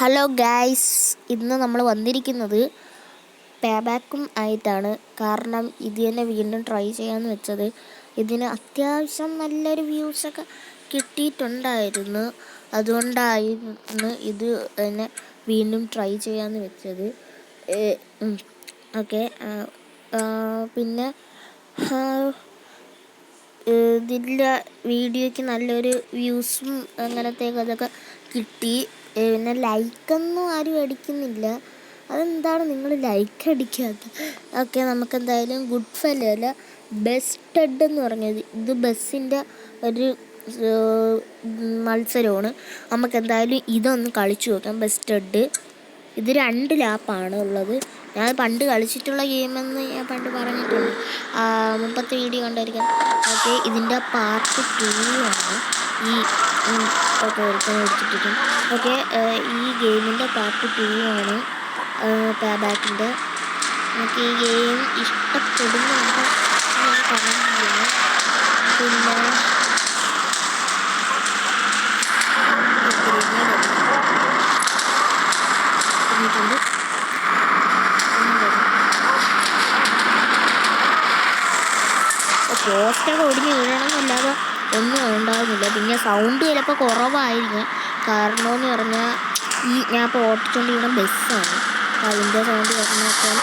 Hello guys, ഇന്ന് നമ്മൾ വന്നിരിക്കുന്നത് പേബാക്കും ആയിട്ടാണ്. കാരണം ഇത് തന്നെ വീണ്ടും ട്രൈ ചെയ്യാമെന്ന് വെച്ചത്. ഇതിന് അത്യാവശ്യം നല്ലൊരു വ്യൂസൊക്കെ കിട്ടിയിട്ടുണ്ടായിരുന്നു. അതുകൊണ്ടായിരുന്നു ഇത് തന്നെ വീണ്ടും ട്രൈ ചെയ്യാമെന്ന് വെച്ചത്. ഓക്കെ, പിന്നെ ഇതിൻ്റെ വീഡിയോയ്ക്ക് നല്ലൊരു വ്യൂസും അങ്ങനത്തേക്ക് അതൊക്കെ കിട്ടി. പിന്നെ ലൈക്കൊന്നും ആരും അടിക്കുന്നില്ല. അതെന്താണ് നിങ്ങൾ ലൈക്ക് അടിക്കാത്തത്? ഓക്കെ, നമുക്കെന്തായാലും ഗുഡ് ഫെല്ലോ അല്ല ബെസ്റ്റഡ് എന്ന് പറഞ്ഞത് ഇത് ബസ്സിൻ്റെ ഒരു മത്സരമാണ്. നമുക്കെന്തായാലും ഇതൊന്ന് കളിച്ചു നോക്കാം. ബെസ്റ്റഡ് ഇത് 2 ലാപ്പാണ് ഉള്ളത്. ഞാൻ പണ്ട് കളിച്ചിട്ടുള്ള ഗെയിമെന്ന് ഞാൻ പണ്ട് പറഞ്ഞിട്ടുണ്ട്, മുമ്പത്തെ വീഡിയോ കണ്ടായിരിക്കാം. ഓക്കെ, ഇതിൻ്റെ പാർട്ട് 2 ആണ് ഈ ഓക്കെ എടുത്തിട്ടുണ്ട്. ഓക്കെ, ഈ ഗെയിമിൻ്റെ പാർട്ട് 2 ആണ് പേബാക്കിൻ്റെ. നമുക്ക് ഈ ഗെയിം ഇഷ്ടപ്പെടുന്നുണ്ട് എന്ന് കമൻറ്റ് ചെയ്യണം. പിന്നെ പോസ്റ്റൊക്കെ ഒടിഞ്ഞ് വീഴണമെന്നല്ലാതെ ഒന്നും ഉണ്ടാകുന്നില്ല. പിന്നെ സൗണ്ട് ചിലപ്പോൾ കുറവായിരിക്കും. കാരണമെന്ന് പറഞ്ഞാൽ ഞാൻ ഇപ്പോൾ ഓടിച്ചുകൊണ്ടിരിക്കുന്ന ബസ്സാണ്. അതിൻ്റെ സൗണ്ട് പറഞ്ഞാൽ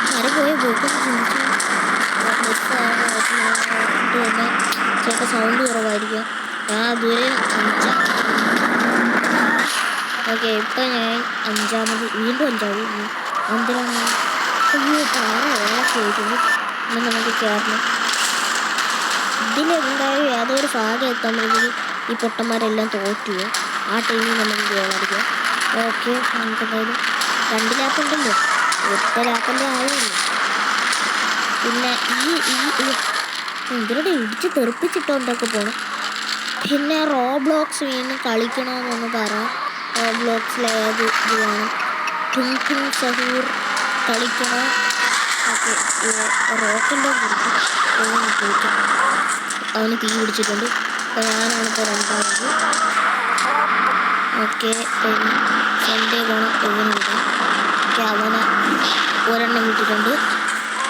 നേരെ പോയ പോക്കൊന്ന് ചിന്തിച്ചു. ബസ്സാണ് തന്നെ ചിലപ്പോൾ സൗണ്ട് കുറവായിരിക്കും. ഞാൻ അതുവരെ ഓക്കെ, ഇപ്പം ഞാൻ വീണ്ടും അഞ്ചാമത് എന്തിനാണ് ചോദിക്കുന്നത്. ഇന്ന് നമുക്ക് കയറണം. ഇതിലെന്തായാലും യാതൊരു ഭാഗം എത്താൻ ഈ പൊട്ടന്മാരെല്ലാം തോറ്റു. ആ ടൈമിൽ നമുക്ക് ഗോളടിക്കാം. ഓക്കെ, നമുക്കെന്തായാലും 2 ലാപ്പുണ്ടല്ലോ, 1 ലാപ്പല്ലേ ആയുള്ളൂ. പിന്നെ ഇതിലൂടെ ഇടിച്ച് തെറിപ്പിച്ചിട്ടോണ്ടൊക്കെ പോകണം. പിന്നെ റോബ്ലോക്സ് വീണ്ടും കളിക്കണമെന്നൊന്ന് പറ. റോബ്ലോക്സിലെ ഏത് ഇത് വേണം? ടിങ് സഹൂർ കളിക്കണോ? ഓക്കെ, റോക്കിൻ്റെ ചോദിക്കാം. അവന് തീ പിടിച്ചിട്ടുണ്ട്. അപ്പോൾ ഞാനാണിപ്പോൾ 2ാമത്. ഓക്കെ, സൺഡേ പോകണം എവന് വിടാം. ഓക്കെ, അവനെ ഒരെണ്ണം വിട്ടിട്ടുണ്ട്.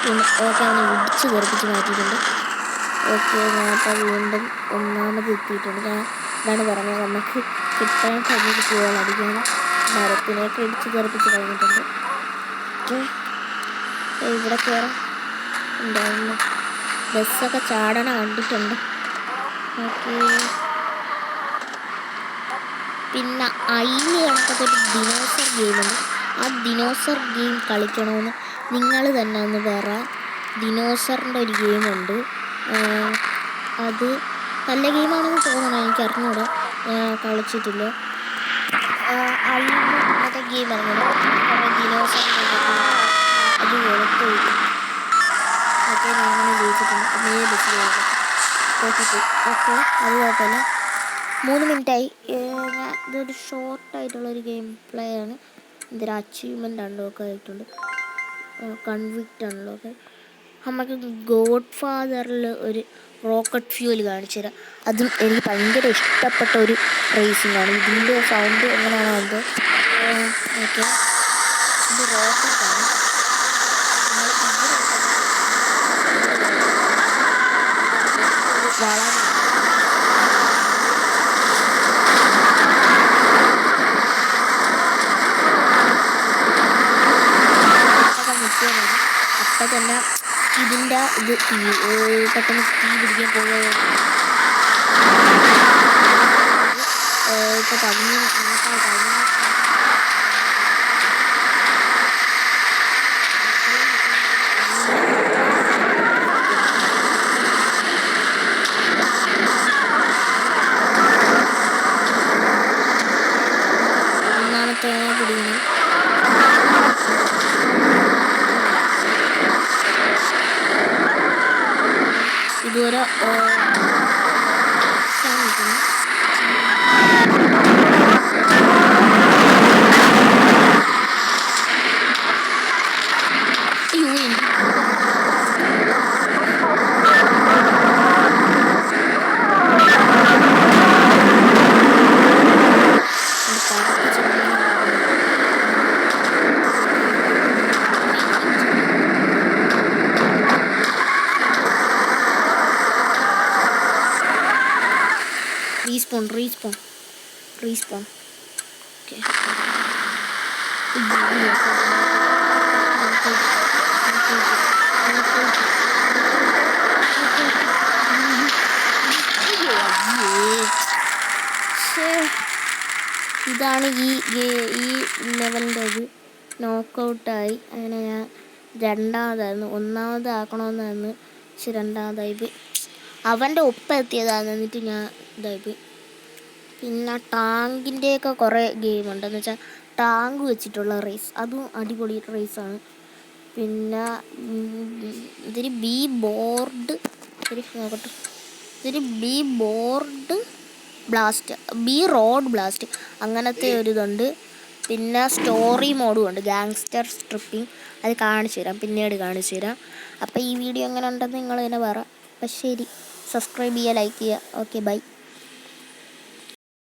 പിന്നെ ഓക്കെ, അവനെ ഇടിച്ച് തെറിപ്പിച്ച് മാറ്റിയിട്ടുണ്ട്. ഓക്കെ, ഞാനിപ്പോൾ വീണ്ടും 1ാമത് എത്തിയിട്ടുണ്ട്. ഞാൻ ഇതാണ് പറഞ്ഞത്, നമുക്ക് കിട്ടാൻ കഴിഞ്ഞിട്ട് ഗോളടിക്കണം. മരത്തിനെയൊക്കെ ഇടിച്ച് തെറിപ്പിച്ച് കഴിഞ്ഞിട്ടുണ്ട്. ഓക്കെ, ഇവിടെ കയറാം. ഉണ്ടായിരുന്നു ബസ്സൊക്കെ ചാടണ കണ്ടിട്ടുണ്ട്. ഓക്കെ, പിന്നെ അതിന് കണക്കത്തൊരു ദിനോസർ ഗെയിമുണ്ട്. ആ ദിനോസർ ഗെയിം കളിക്കണമെന്ന് നിങ്ങൾ തന്നെ ഒന്ന് പറ. ദിനോസറിൻ്റെ ഒരു ഗെയിമുണ്ട്. അത് നല്ല ഗെയിമാണെന്ന് തോന്നണം, എനിക്ക് അറിഞ്ഞൂടെ, കളിച്ചിട്ടില്ല. അതിന് മറ്റേ ഗെയിം ഇറങ്ങുന്നത് ദിനോസറിൻ്റെ അത് വെളുത്ത്. ഓക്കെ, ഞങ്ങൾ ജയിച്ചിട്ടുണ്ട്. ഓക്കെ, അത് കുഴപ്പമില്ല. 3 മിനിറ്റായി. ഇതൊരു ഷോർട്ടായിട്ടുള്ളൊരു ഗെയിം പ്ലേ ആണ്. ഇതൊരു അച്ചീവ്മെൻ്റ് അൺലോക്ക് ആയിട്ടുണ്ട്. Convict unlock. നമുക്ക് ഗോഡ് ഫാദറിൽ ഒരു റോക്കറ്റ് ഫ്യൂൽ കാണിച്ചു തരാം. അതും എനിക്ക് ഭയങ്കര ഇഷ്ടപ്പെട്ട ഒരു റേസിംഗാണ്. ഇതിൻ്റെ സൗണ്ട് എങ്ങനെയാണോ അത്. ഓക്കെ, ഇത് റോക്കറ്റാണ്. വളരെ അപ്പം തന്നെ ഇതിൻ്റെ ഇത് പെട്ടെന്ന് തീ പിടിക്കാൻ പോകുക. ഇപ്പോൾ 15 മിനിറ്റായി. ഒന്നാമത്തെ പിടിക്കുന്നു. ഇതുവരെ റീസ്പോൺ ഓക്കെ. ഇതാണ് ഈ ലെവലിൻ്റെ ഇത്. നോക്കൗട്ടായി. അങ്ങനെ ഞാൻ രണ്ടാമതായിരുന്നു. ഒന്നാമതാക്കണമെന്നായിരുന്നു, പക്ഷെ രണ്ടാമതായിപ്പോയി. അവൻ്റെ ഒപ്പം എത്തിയതാണ്, എന്നിട്ട് ഞാൻ ഇതായിപ്പോയി. പിന്നെ ടാങ്കിൻ്റെയൊക്കെ കുറേ ഗെയിമുണ്ട്. എന്ന് വെച്ചാൽ ടാങ്ക് വെച്ചിട്ടുള്ള റേസ്, അതും അടിപൊളി റേസാണ്. പിന്നെ ഇതൊരു നോക്കട്ടെ, ഇതൊരു റോഡ് ബ്ലാസ്റ്റ് അങ്ങനത്തെ ഒരു ഇതുണ്ട്. പിന്നെ സ്റ്റോറി മോഡും ഉണ്ട്, ഗാങ്സ്റ്റർ സ്ട്രിപ്പിംഗ്. അത് പിന്നീട് കാണിച്ചു തരാം. അപ്പോൾ ഈ വീഡിയോ എങ്ങനെ ഉണ്ടെന്ന് നിങ്ങൾ തന്നെ പറ. അപ്പം ശരി, സബ്സ്ക്രൈബ് ചെയ്യുക, ലൈക്ക് ചെയ്യുക. Okay, by.